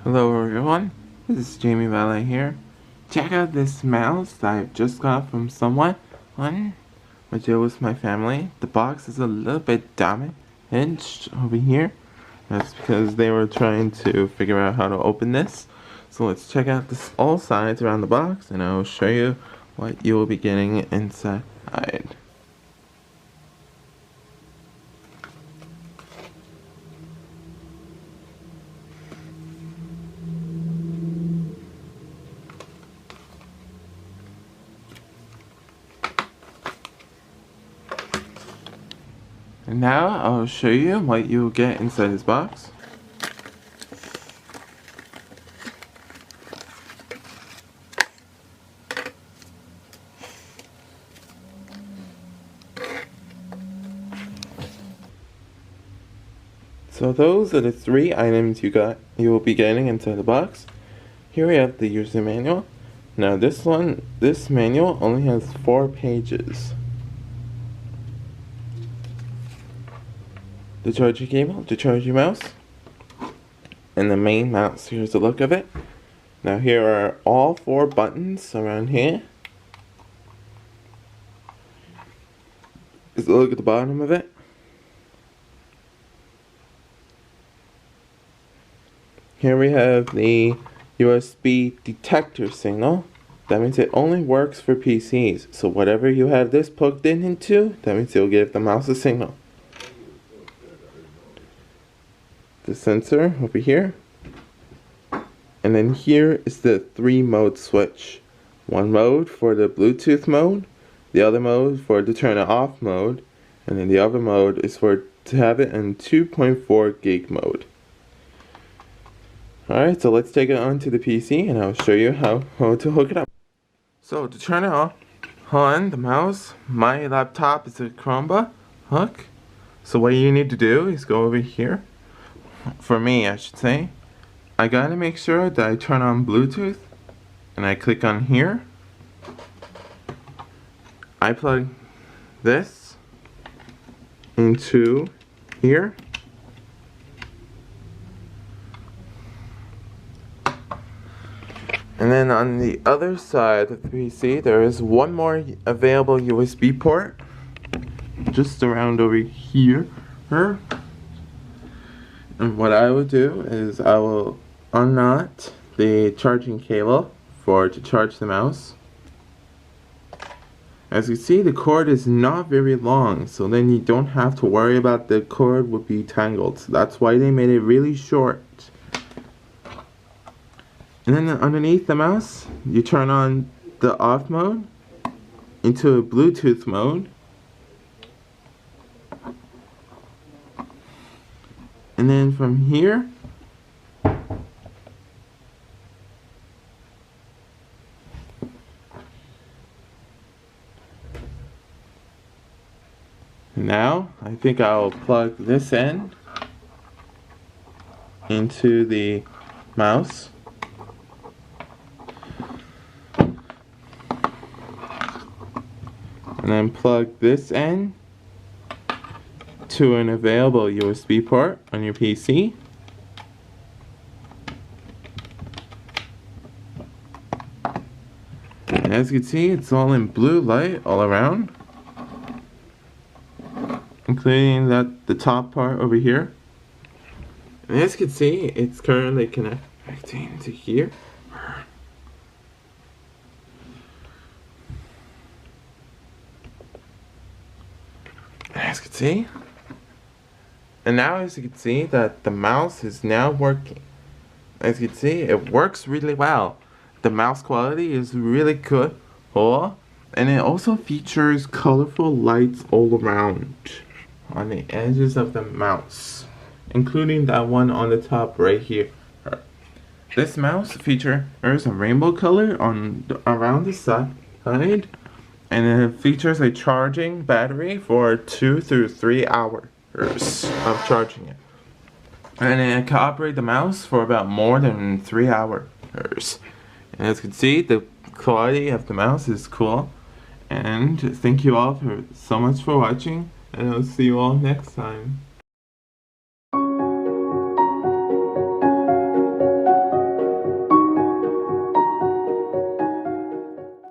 Hello everyone, this is Jamie Valet here. Check out this mouse that I've just got from someone, which it was my family. The box is a little bit damaged over here. That's because they were trying to figure out how to open this. So let's check out all sides around the box and I'll show you what you will be getting inside. And now I'll show you what you'll get inside this box. So those are the 3 items you will be getting inside the box. Here we have the user manual. Now this manual only has 4 pages. The charging cable to charge your mouse, and the main mouse. Here's a look of it. Now here are all 4 buttons around here. Just look at the bottom of it. Here we have the USB detector signal. That means it only works for PCs. So whatever you have this plugged into, that means it'll give the mouse a signal. The sensor over here. And then here is the 3-mode switch. One mode for the Bluetooth mode, the other mode for the turn it off mode, and then the other mode is to have it in 2.4 gig mode. Alright, so let's take it onto the PC and I'll show you how to hook it up. So to turn it on the mouse, my laptop is a Chromebook hook. So what you need to do is go over here. For me, I should say, I gotta make sure that I turn on Bluetooth and I click on here. I plug this into here. And then on the other side of the PC, there is one more available USB port, just around over here. And what I will do is I will unknot the charging cable to charge the mouse. As you see, the cord is not very long, so then you don't have to worry about the cord would be tangled. So that's why they made it really short. And then underneath the mouse, you turn on the off mode into a Bluetooth mode. And then from here, now I think I'll plug this end into the mouse. And then plug this end to an available USB port on your PC. And as you can see, it's all in blue light all around, including the top part over here. And as you can see, it's currently connecting to here. As you can see, and now as you can see that the mouse is now working. As you can see, it works really well. The mouse quality is really good, and it also features colorful lights all around on the edges of the mouse, including that one on the top right here. This mouse features a rainbow color around the side. And it features a charging battery for 2 through 3 hours of charging it. And it can operate the mouse for about more than 3 hours. And as you can see, the quality of the mouse is cool. And thank you all so much for watching. And I'll see you all next time.